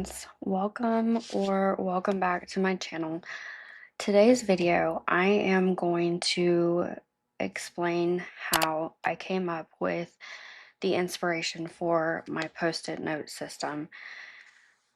friends, welcome back to my channel. Today's video, I am going to explain how I came up with the inspiration for my post-it note system.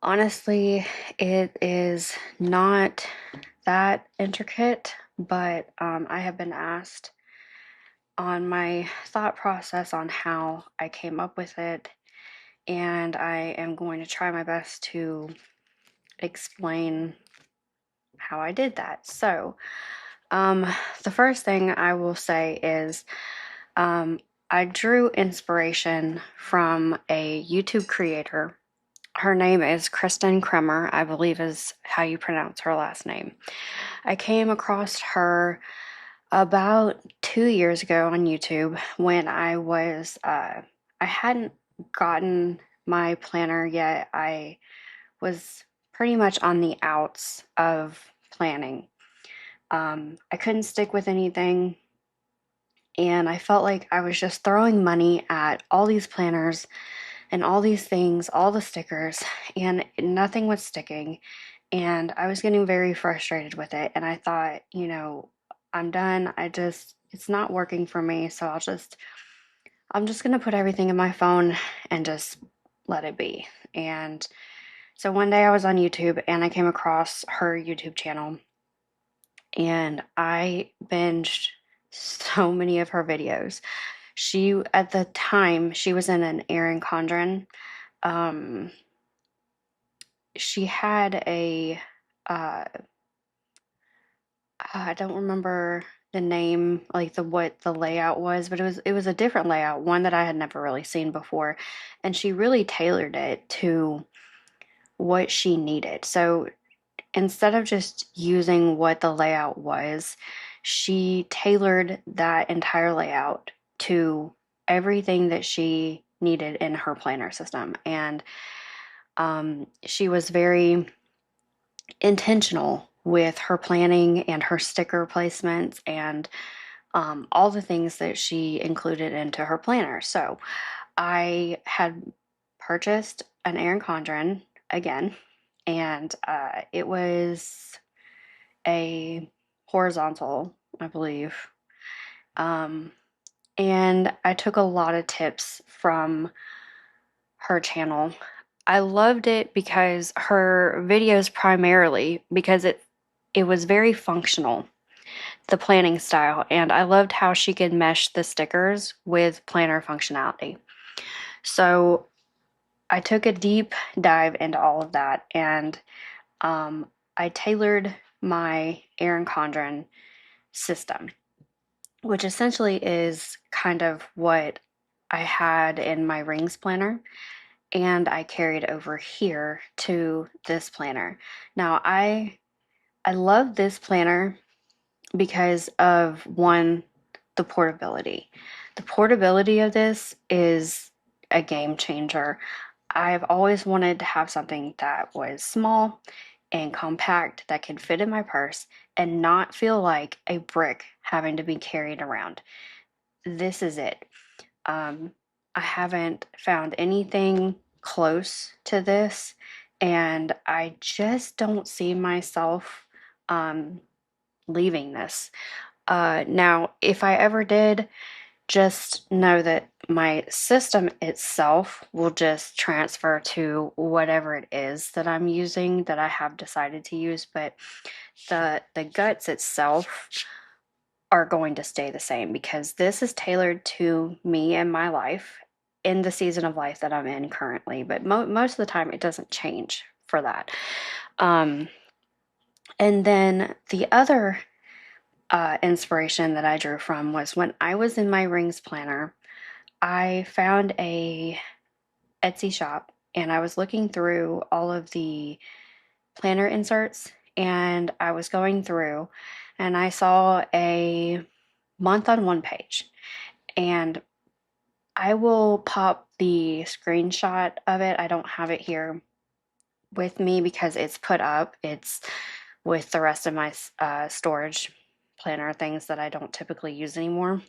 Honestly, it is not that intricate, but I have been asked on my thought process on how I came up with it, and I am going to try my best to explain how I did that. So, the first thing I will say is I drew inspiration from a YouTube creator. Her name is Kristen Kremer, I believe is how you pronounce her last name. I came across her about 2 years ago on YouTube when I hadn't gotten my planner yet. I was pretty much on the outs of planning. I couldn't stick with anything, and I felt like I was just throwing money at all these planners and all these things, all the stickers, and nothing was sticking. And I was getting very frustrated with it. And I thought, I'm done. It's not working for me. So I'm just going to put everything in my phone and just let it be. And so one day I was on YouTube and I came across her YouTube channel and I binged so many of her videos. At the time, she was in an Erin Condren. Um, she had uh, I don't remember the name, like what the layout was, but it was a different layout, one that I had never really seen before, and she really tailored it to what she needed. So instead of just using what the layout was, she tailored that entire layout to everything that she needed in her planner system. And she was very intentional with her planning and her sticker placements and all the things that she included into her planner. So I had purchased an Erin Condren again, and it was a horizontal, I believe. Um, and I took a lot of tips from her channel. I loved it because her videos primarily because it was very functional, the planning style, and I loved how she could mesh the stickers with planner functionality. So I took a deep dive into all of that, and I tailored my Erin Condren system, which essentially is kind of what I had in my rings planner and I carried over here to this planner. Now I love this planner because of one, the portability. The portability of this is a game changer. I've always wanted to have something that was small and compact that could fit in my purse and not feel like a brick having to be carried around. This is it. Um, I haven't found anything close to this, and I just don't see myself um, leaving this. Now, if I ever did, just know that my system itself will just transfer to whatever it is that I'm using that I have decided to use, but the guts itself are going to stay the same because this is tailored to me and my life in the season of life that I'm in currently. But most of the time, it doesn't change for that. Um, and then the other inspiration that I drew from was when I was in my rings planner, I found a Etsy shop and I was looking through all of the planner inserts and I was going through and I saw a month on one page. And I will pop the screenshot of it. I don't have it here with me because it's put up. It's with the rest of my storage planner things that I don't typically use anymore.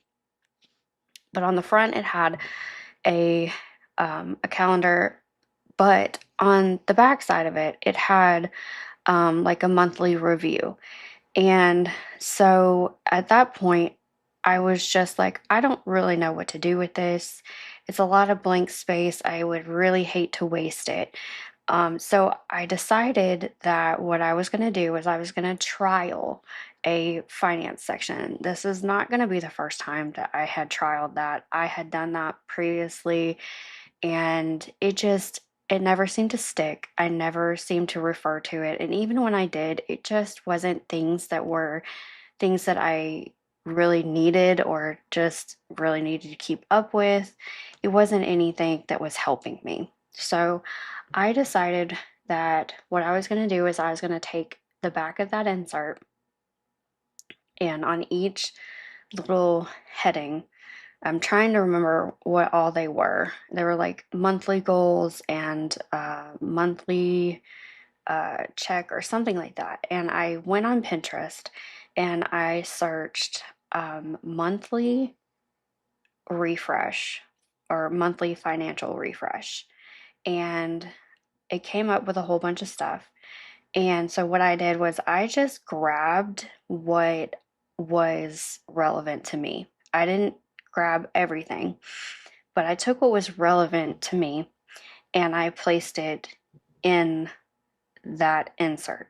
But on the front, it had a calendar But on the back side of it, it had like a monthly review. And so at that point, I was just like, I don't really know what to do with this. It's a lot of blank space. I would really hate to waste it. So I decided that what I was going to do was I was going to trial a finance section. This is not going to be the first time that I had trialed that. I had done that previously, and it never seemed to stick. I never seemed to refer to it. And even when I did, it just wasn't things that I really needed or just really needed to keep up with. It wasn't anything that was helping me. So I decided that what I was going to do is I was going to take the back of that insert, and on each little heading, I'm trying to remember what all they were. They were like monthly goals and monthly check or something like that. And I went on Pinterest and I searched monthly refresh or monthly financial refresh. And it came up with a whole bunch of stuff. And so what I did was I just grabbed what was relevant to me. I didn't grab everything, but I took what was relevant to me and I placed it in that insert.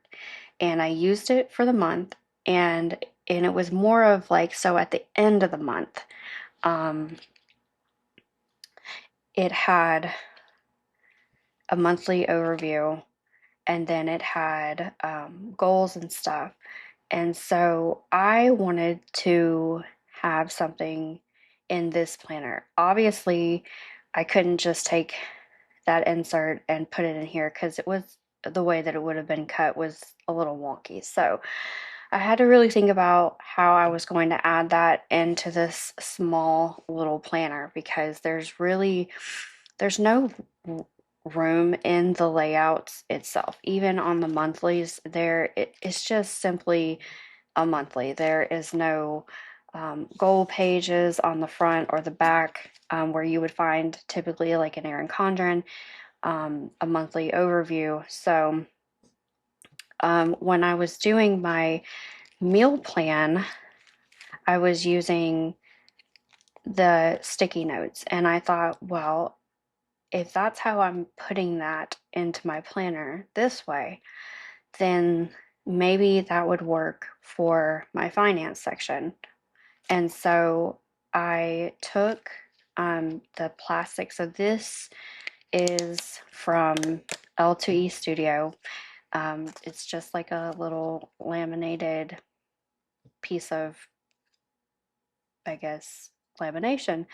And I used it for the month, and it was more of like, so at the end of the month, um, it had a monthly overview, and then it had goals and stuff. And so I wanted to have something in this planner. Obviously, I couldn't just take that insert and put it in here because it was the way that it would have been cut was a little wonky. So I had to really think about how I was going to add that into this small little planner because there's no room in the layouts itself. Even on the monthlies, it's just simply a monthly. There is no goal pages on the front or the back where you would find typically like an Erin Condren, a monthly overview. So when I was doing my meal plan, I was using the sticky notes, and I thought, well, if that's how I'm putting that into my planner this way, then maybe that would work for my finance section. And so I took the plastic. So this is from L2E Studio. It's just like a little laminated piece of, I guess, lamination.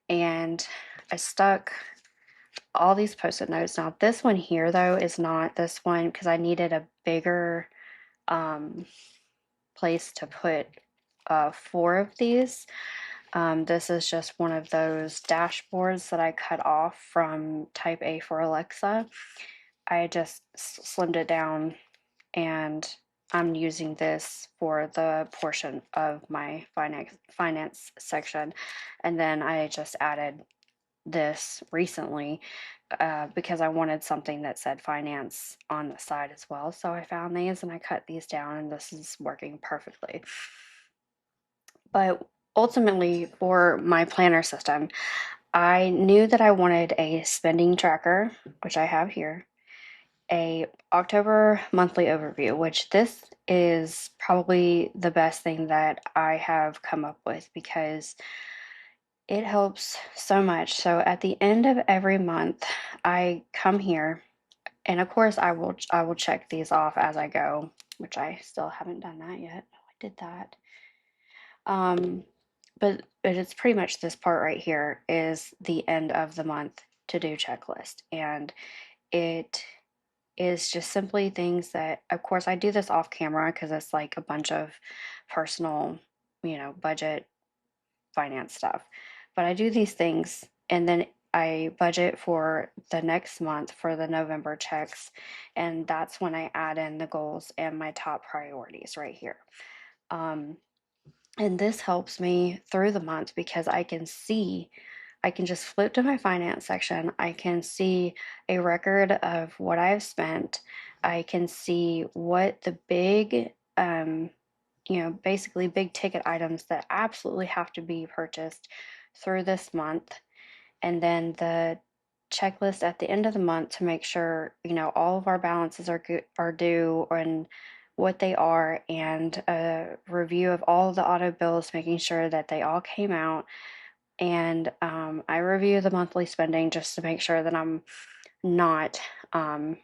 And I stuck all these post-it notes. Now, this one here, though, is not this one because I needed a bigger um, place to put four of these. This is just one of those dashboards that I cut off from Type A for Alexa. I just slimmed it down, and I'm using this for the portion of my finance section. And then I just added this recently because I wanted something that said finance on the side as well. So I found these and I cut these down, and this is working perfectly. But ultimately, for my planner system, I knew that I wanted a spending tracker, which I have here, a October monthly overview, which this is probably the best thing that I have come up with because it helps so much. So at the end of every month, I come here, and of course I will check these off as I go, which I still haven't done that yet. Oh, I did that. Um, but it's pretty much this part right here is the end of the month to do checklist, and it is just simply things that, of course, I do this off camera because it's like a bunch of personal, budget finance stuff. But I do these things and then I budget for the next month for the November checks. And that's when I add in the goals and my top priorities right here. Um, and this helps me through the month because I can just flip to my finance section. I can see a record of what I've spent. I can see what the big, basically big ticket items that absolutely have to be purchased through this month, and then the checklist at the end of the month to make sure all of our balances are due and what they are, and a review of all of the auto bills, making sure that they all came out. And I review the monthly spending just to make sure that I'm not um,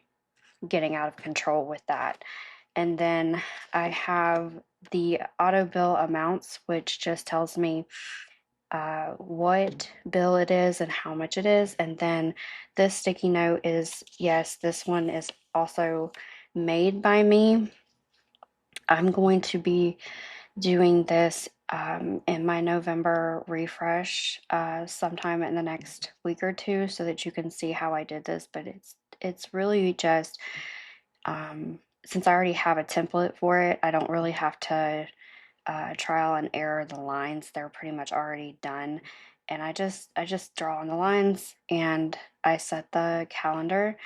getting out of control with that. And then I have the auto bill amounts, which just tells me what bill it is and how much it is. And then this sticky note is, yes, this one is also made by me. I'm going to be doing this in my November refresh sometime in the next week or two, so that you can see how I did this. But it's really just since I already have a template for it, I don't really have to trial and error the lines. They're pretty much already done, and I just draw on the lines and I set the calendar.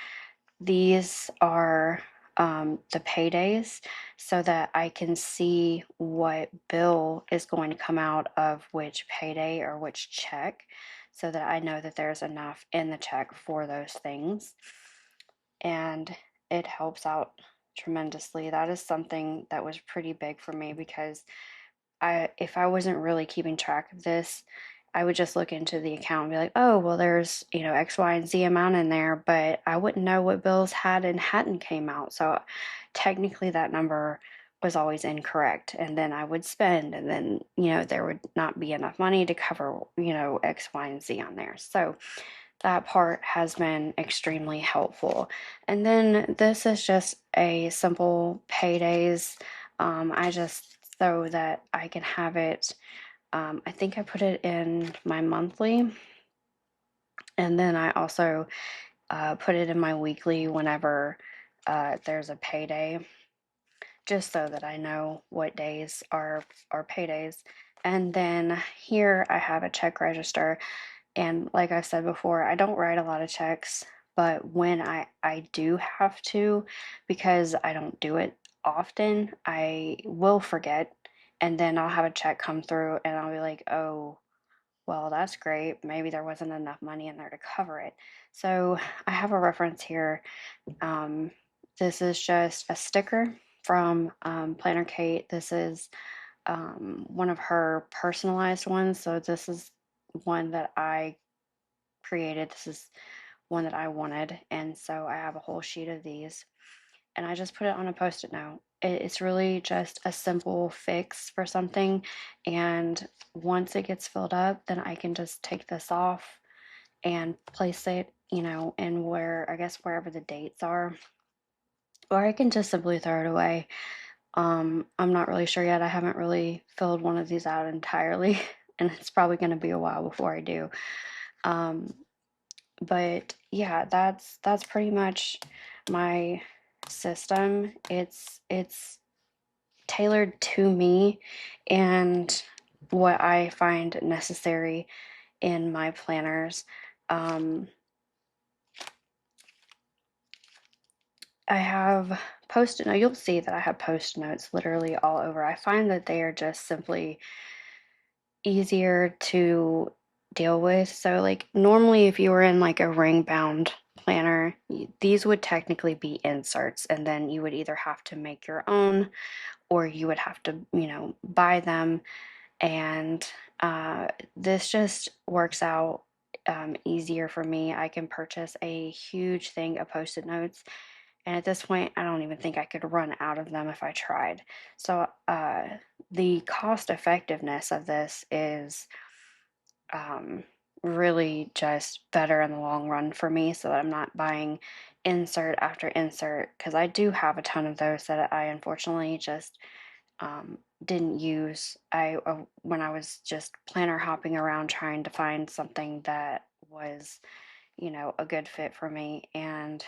These are the paydays, so that I can see what bill is going to come out of which payday or which check, so that I know that there's enough in the check for those things. And it helps out tremendously. That is something that was pretty big for me, because if I wasn't really keeping track of this, I would just look into the account and be like, oh, well, there's, X, Y, and Z amount in there, but I wouldn't know what bills had and hadn't came out. So technically that number was always incorrect. And then I would spend, and then, there would not be enough money to cover, X, Y, and Z on there. So that part has been extremely helpful. And then this is just a simple paydays. I just, so that I can have it, I think I put it in my monthly, and then I also put it in my weekly whenever there's a payday, just so that I know what days are paydays. And then here I have a check register. And like I said before, I don't write a lot of checks, but when I do have to, because I don't do it often, I will forget. And then I'll have a check come through and I'll be like, oh, well, that's great. Maybe there wasn't enough money in there to cover it. So I have a reference here. Um, this is just a sticker from Planner Kate. This is one of her personalized ones. So this is one that I created. This is one that I wanted. And so I have a whole sheet of these, and I just put it on a post-it note. It's really just a simple fix for something. And once it gets filled up, then I can just take this off and place it, in where, I guess, wherever the dates are, or I can just simply throw it away. I'm not really sure yet. I haven't really filled one of these out entirely, and it's probably going to be a while before I do. Um, but yeah, that's pretty much my system. It's tailored to me and what I find necessary in my planners. Um, I have post-it notes. You'll see that I have post notes literally all over. I find that they are just simply easier to deal with. So, like, normally, if you were in like a ring bound planner, these would technically be inserts, and then you would either have to make your own or you would have to, buy them. And this just works out easier for me. I can purchase a huge thing of post it notes. And at this point, I don't even think I could run out of them if I tried. So, the cost effectiveness of this is um, really just better in the long run for me, so that I'm not buying insert after insert, because I do have a ton of those that I unfortunately just didn't use. When I was just planner hopping around trying to find something that was, a good fit for me. And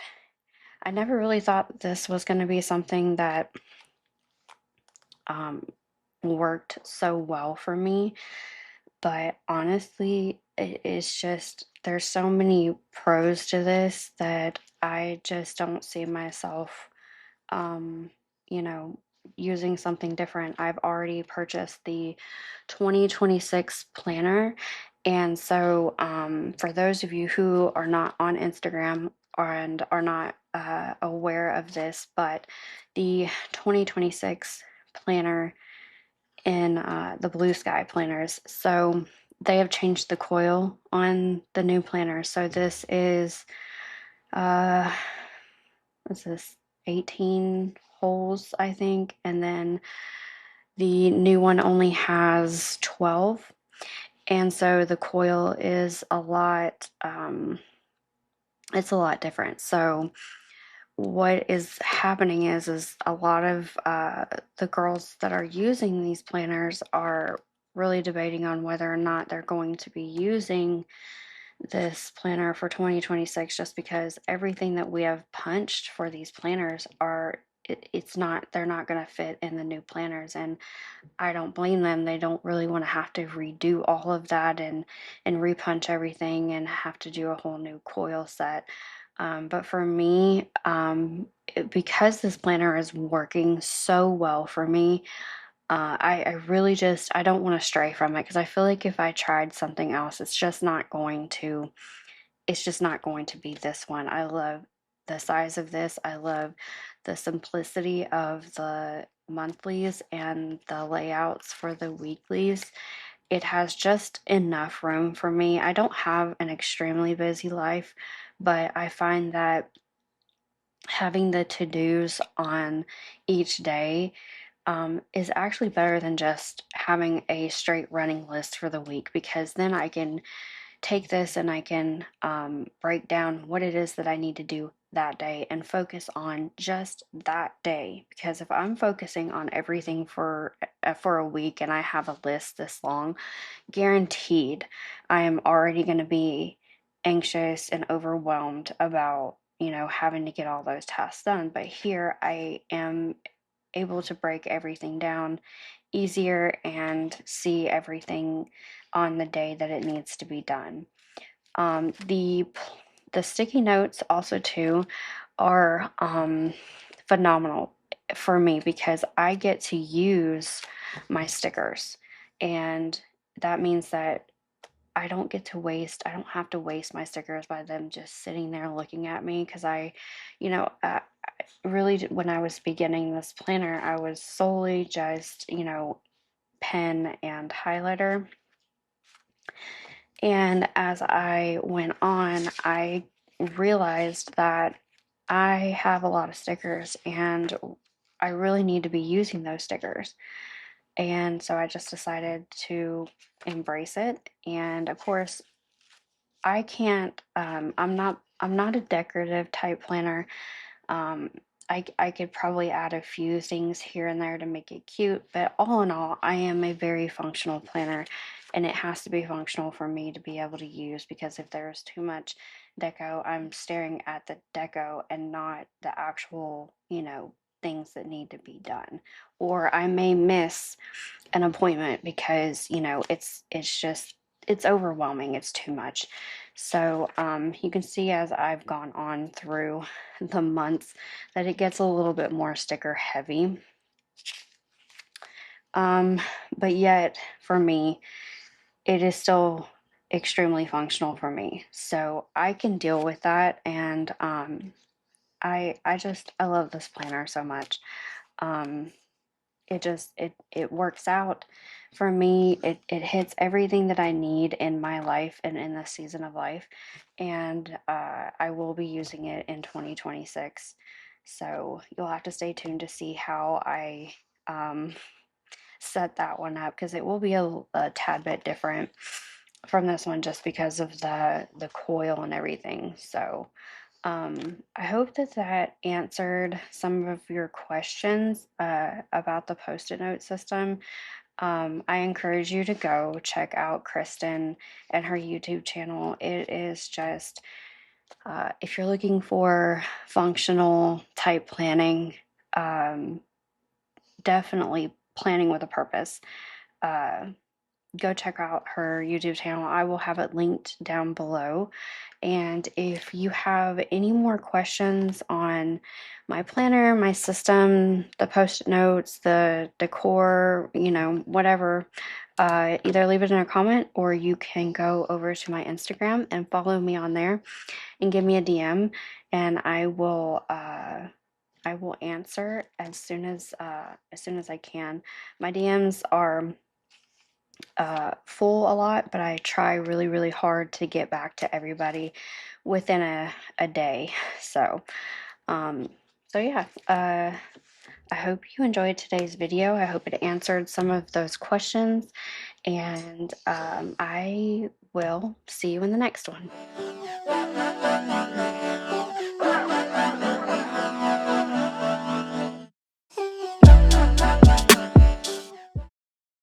I never really thought this was going to be something that um, worked so well for me. But honestly, it's just, there's so many pros to this that I just don't see myself, um, you know, using something different. I've already purchased the 2026 planner. And so, for those of you who are not on Instagram and are not aware of this, but the 2026 planner in the Blue Sky planners. So they have changed the coil on the new planner. So this is, uh, what's this, 18 holes, I think. And then the new one only has 12. And so the coil is a lot, it's a lot different. So what is happening is a lot of the girls that are using these planners are really debating on whether or not they're going to be using this planner for 2026, just because everything that we have punched for these planners are it's not, they're not going to fit in the new planners, and I don't blame them. They don't really want to have to redo all of that and repunch everything and have to do a whole new coil set. But for me, because this planner is working so well for me, I really just, I don't want to stray from it, because I feel like if I tried something else, it's just not going to be this one. I love the size of this. I love the simplicity of the monthlies and the layouts for the weeklies. It has just enough room for me. I don't have an extremely busy life, but I find that having the to-dos on each day is actually better than just having a straight running list for the week, because then I can take this and I can break down what it is that I need to do that day and focus on just that day. Because if I'm focusing on everything for a week and I have a list this long, guaranteed I am already going to be anxious and overwhelmed about, having to get all those tasks done. But here I am able to break everything down easier and see everything on the day that it needs to be done. The sticky notes also too are phenomenal for me, because I get to use my stickers, and that means that I don't have to waste my stickers by them just sitting there looking at me, because really, when I was beginning this planner, I was solely just, pen and highlighter. And as I went on, I realized that I have a lot of stickers and I really need to be using those stickers. And so I just decided to embrace it. And of course, I can't, I'm not a decorative type planner. Um, I could probably add a few things here and there to make it cute, but all in all, I am a very functional planner, and it has to be functional for me to be able to use, because if there's too much deco, I'm staring at the deco and not the actual, things that need to be done. Or I may miss an appointment because, it's overwhelming, it's too much. So you can see as I've gone on through the months that it gets a little bit more sticker heavy. But yet for me, it is still extremely functional for me. So I can deal with that. And I love this planner so much. Um, it works out for me. It hits everything that I need in my life and in this season of life, and I will be using it in 2026. So you'll have to stay tuned to see how I um, set that one up, because it will be a tad bit different from this one, just because of the coil and everything. So I hope that that answered some of your questions about the post-it note system. I encourage you to go check out Kristen and her YouTube channel. It is just, if you're looking for functional type planning, um, definitely planning with a purpose. Uh, go check out her YouTube channel. I will have it linked down below. And if you have any more questions on my planner, my system, the post-it notes, the decor, whatever, either leave it in a comment or you can go over to my Instagram and follow me on there and give me a DM, and I will answer as soon as I can. My DMs are full a lot, but I try really, really hard to get back to everybody within a day. So, um, so yeah, I hope you enjoyed today's video. I hope it answered some of those questions, and I will see you in the next one.